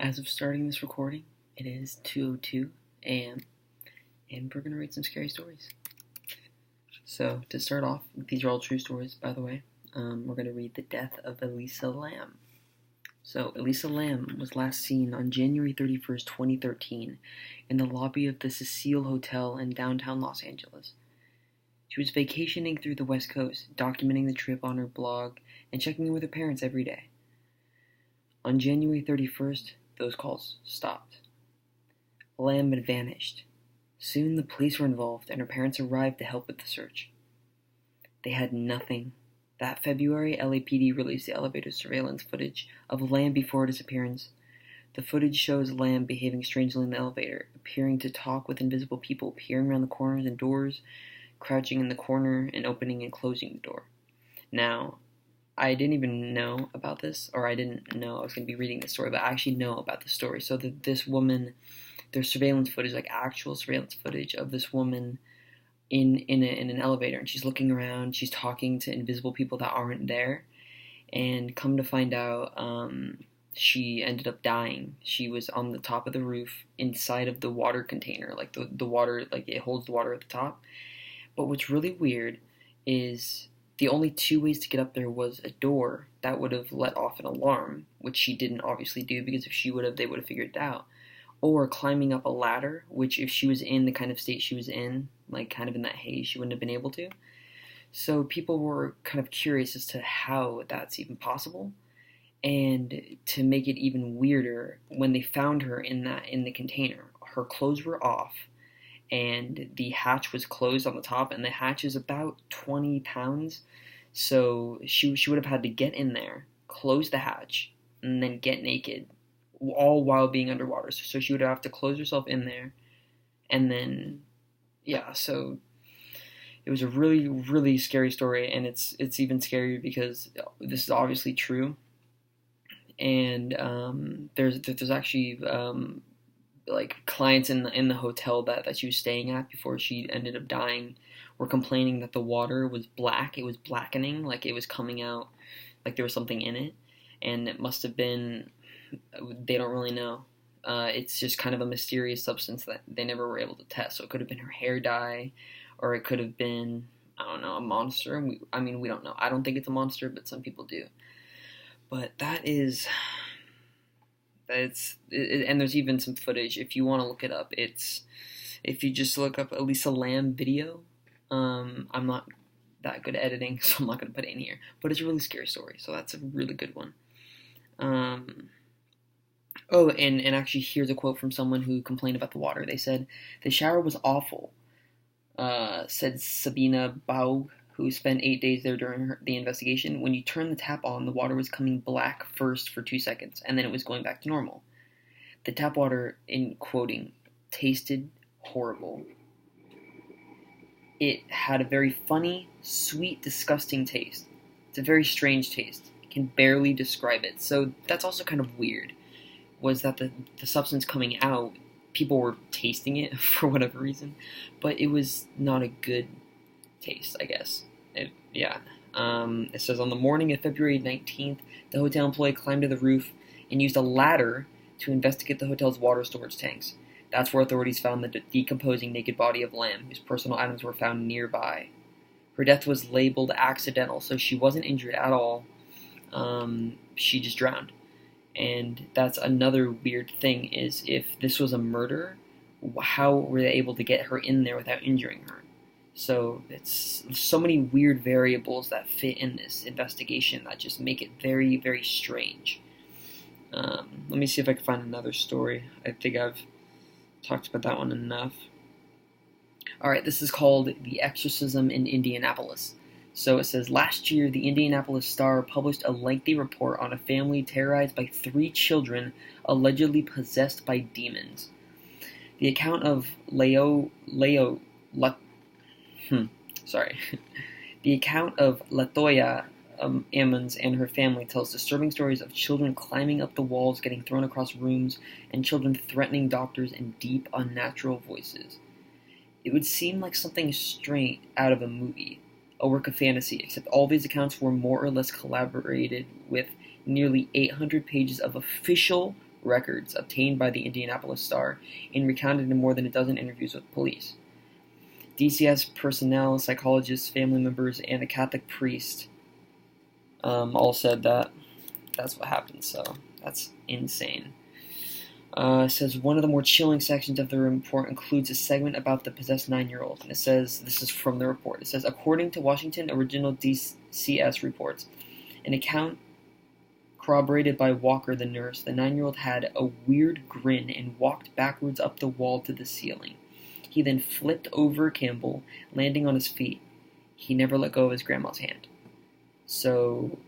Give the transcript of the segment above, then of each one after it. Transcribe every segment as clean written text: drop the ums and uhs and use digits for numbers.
As of starting this recording, it is 2:02 a.m. and we're going to read some scary stories. So, to start off, these are all true stories, by the way. We're going to read the death of Elisa Lam. So, Elisa Lam was last seen on January 31st, 2013, in the lobby of the Cecil Hotel in downtown Los Angeles. She was vacationing through the West Coast, documenting the trip on her blog and checking in with her parents every day. On January 31st, those calls stopped. Lam had vanished. Soon the police were involved and her parents arrived to help with the search. They had nothing. That February, LAPD released the elevator surveillance footage of Lam before her disappearance. The footage shows Lam behaving strangely in the elevator, appearing to talk with invisible people, peering around the corners and doors, crouching in the corner, and opening and closing the door. Now, I didn't even know about this, or I didn't know I was going to be reading this story, but I actually know about the story. So this woman, there's surveillance footage, like actual surveillance footage of this woman in an elevator, and she's looking around, she's talking to invisible people that aren't there, and come to find out, she ended up dying. She was on the top of the roof inside of the water container, like the water, like it holds the water at the top. But what's really weird is the only two ways to get up there was a door that would have let off an alarm, which she didn't obviously do, because if she would have, they would have figured it out. Or climbing up a ladder, which if she was in the kind of state she was in, like kind of in that haze, she wouldn't have been able to. So people were kind of curious as to how that's even possible. And to make it even weirder, when they found her in the container, her clothes were off, and the hatch was closed on the top, and the hatch is about 20 pounds, so she would have had to get in there, close the hatch, and then get naked, all while being underwater. So she would have to close herself in there, and then, yeah, so it was a really, really scary story, and it's even scarier because this is obviously true, and there's actually like clients in the hotel that she was staying at before she ended up dying were complaining that the water was black. It was blackening, like it was coming out, like there was something in it, and it must have been. They don't really know. It's just kind of a mysterious substance that they never were able to test. So it could have been her hair dye, or it could have been, I don't know, a monster. We don't know. I don't think it's a monster, but some people do. But and there's even some footage if you want to look it up. If you just look up Elisa Lam video. I'm not that good at editing, so I'm not going to put it in here. But it's a really scary story, so that's a really good one. Oh, and actually, here's a quote from someone who complained about the water. They said, "The shower was awful," said Sabina Baug, who spent 8 days there during the investigation. "When you turned the tap on, the water was coming black first for 2 seconds, and then it was going back to normal. The tap water," in quoting, "tasted horrible. It had a very funny, sweet, disgusting taste. It's a very strange taste. I can barely describe it." So that's also kind of weird, was that the substance coming out, people were tasting it for whatever reason, but it was not a good taste, I guess. It says, on the morning of February 19th, the hotel employee climbed to the roof and used a ladder to investigate the hotel's water storage tanks. That's where authorities found the decomposing naked body of Lam, whose personal items were found nearby. Her death was labeled accidental, so she wasn't injured at all. She just drowned. And that's another weird thing, is if this was a murder, how were they able to get her in there without injuring her? So it's so many weird variables that fit in this investigation that just make it very, very strange. Let me see if I can find another story. I think I've talked about that one enough. Alright, this is called The Exorcism in Indianapolis. So it says, last year, the Indianapolis Star published a lengthy report on a family terrorized by 3 children allegedly possessed by demons. The account of The account of Latoya Ammons and her family tells disturbing stories of children climbing up the walls, getting thrown across rooms, and children threatening doctors in deep, unnatural voices. It would seem like something straight out of a movie, a work of fantasy, except all these accounts were more or less collaborated with nearly 800 pages of official records obtained by the Indianapolis Star and recounted in more than a dozen interviews with police. DCS personnel, psychologists, family members, and a Catholic priest all said that that's what happened, so that's insane. It says one of the more chilling sections of the report includes a segment about the possessed 9-year-old, and it says, this is from the report, it says, according to Washington Original DCS reports, an account corroborated by Walker, the nurse, the 9-year-old had a weird grin and walked backwards up the wall to the ceiling. He then flipped over Campbell, landing on his feet. He never let go of his grandma's hand. So,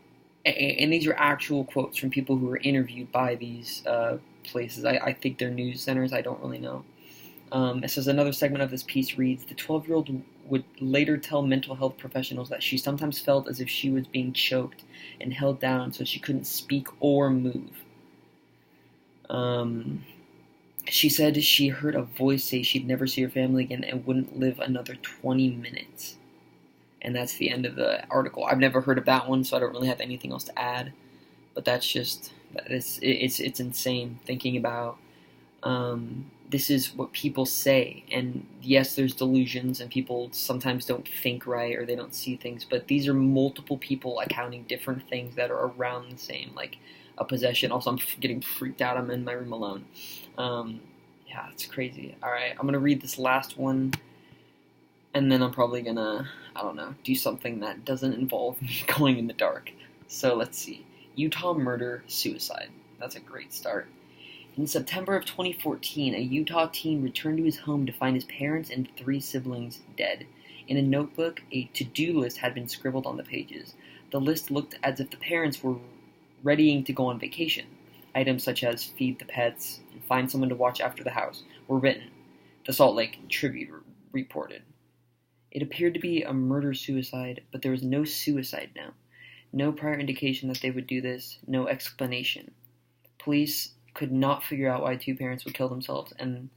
and these are actual quotes from people who were interviewed by these places. I think they're news centers. I don't really know. It says another segment of this piece reads, the 12-year-old would later tell mental health professionals that she sometimes felt as if she was being choked and held down so she couldn't speak or move. She said she heard a voice say she'd never see her family again and wouldn't live another 20 minutes. And that's the end of the article. I've never heard of that one, so I don't really have anything else to add. But that's just, it's insane thinking about, this is what people say. And yes, there's delusions, and people sometimes don't think right or they don't see things. But these are multiple people accounting different things that are around the same, like a possession. Also, I'm getting freaked out. I'm in my room alone. Yeah, it's crazy. All right, I'm going to read this last one, and then I'm probably going to, I don't know, do something that doesn't involve me going in the dark. So let's see. Utah murder, suicide. That's a great start. In September of 2014, a Utah teen returned to his home to find his parents and 3 siblings dead. In a notebook, a to-do list had been scribbled on the pages. The list looked as if the parents were readying to go on vacation. Items such as feed the pets and find someone to watch after the house were written, the Salt Lake Tribune reported. It appeared to be a murder-suicide, but there was no suicide note. No prior indication that they would do this, no explanation. Police could not figure out why 2 parents would kill themselves and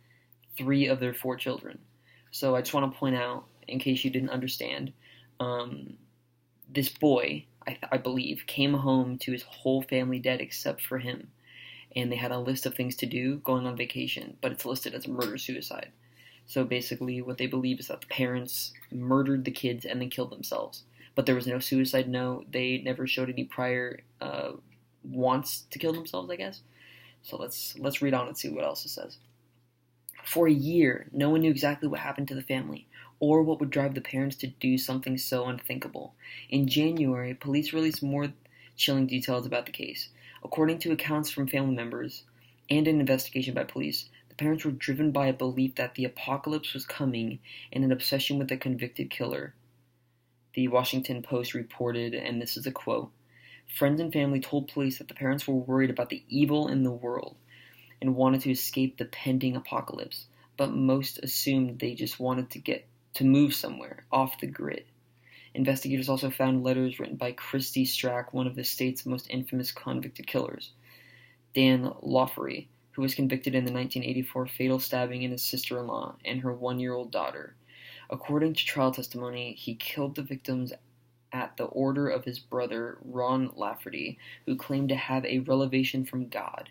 3 of their 4 children. So I just want to point out, in case you didn't understand, this boy, I believe, came home to his whole family dead except for him. And they had a list of things to do going on vacation, but it's listed as a murder-suicide. So basically what they believe is that the parents murdered the kids and then killed themselves. But there was no suicide note. They never showed any prior wants to kill themselves, I guess. So let's read on and see what else it says. For a year, no one knew exactly what happened to the family, or what would drive the parents to do something so unthinkable. In January, police released more chilling details about the case. According to accounts from family members and an investigation by police, the parents were driven by a belief that the apocalypse was coming and an obsession with the convicted killer. The Washington Post reported, and this is a quote, friends and family told police that the parents were worried about the evil in the world and wanted to escape the pending apocalypse, but most assumed they just wanted to move somewhere, off the grid. Investigators also found letters written by Christy Strack, one of the state's most infamous convicted killers, Dan Lawfery, who was convicted in the 1984 fatal stabbing in his sister-in-law and her 1-year-old daughter. According to trial testimony, he killed the victims at the order of his brother, Ron Lafferty, who claimed to have a revelation from God.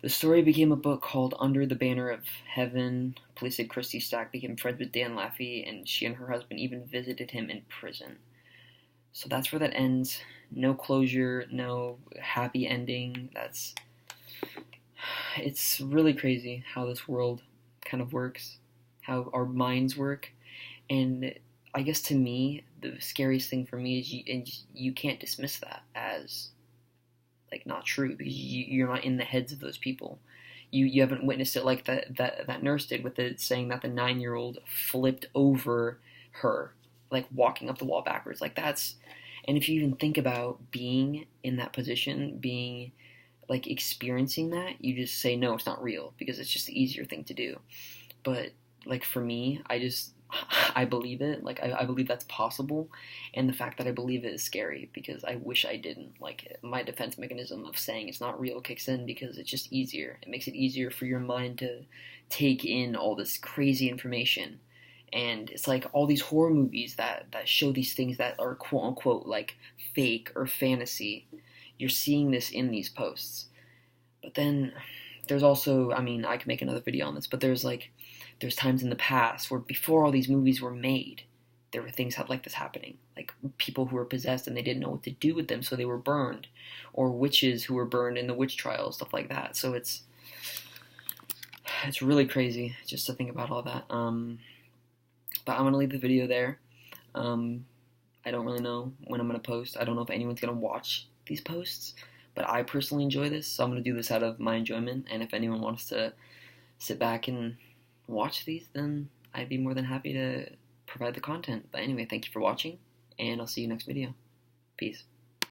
The story became a book called Under the Banner of Heaven. Police said Christy Stack became friends with Dan Laffey, and she and her husband even visited him in prison. So that's where that ends. No closure, no happy ending. It's really crazy how this world kind of works, how our minds work. And I guess to me, the scariest thing for me is you can't dismiss that as like not true, because you're not in the heads of those people. You haven't witnessed it like that nurse did with it saying that the 9-year-old flipped over her, like walking up the wall backwards. Like that's, and if you even think about being in that position, being like experiencing that, you just say no, it's not real, because it's just the easier thing to do. But like for me, I believe it. Like I believe that's possible, and the fact that I believe it is scary because I wish I didn't. Like my defense mechanism of saying it's not real kicks in because it's just easier. It makes it easier for your mind to take in all this crazy information, and it's like all these horror movies that show these things that are quote unquote like fake or fantasy. You're seeing this in these posts. But then there's also, I mean, I could make another video on this, but there's times in the past where before all these movies were made, there were things like this happening, like people who were possessed and they didn't know what to do with them, so they were burned, or witches who were burned in the witch trials, stuff like that. So it's really crazy just to think about all that. But I'm gonna leave the video there. I don't really know when I'm gonna post. I don't know if anyone's gonna watch these posts, but I personally enjoy this, so I'm gonna do this out of my enjoyment. And if anyone wants to sit back and watch these, then I'd be more than happy to provide the content. But anyway, thank you for watching, and I'll see you next video. Peace.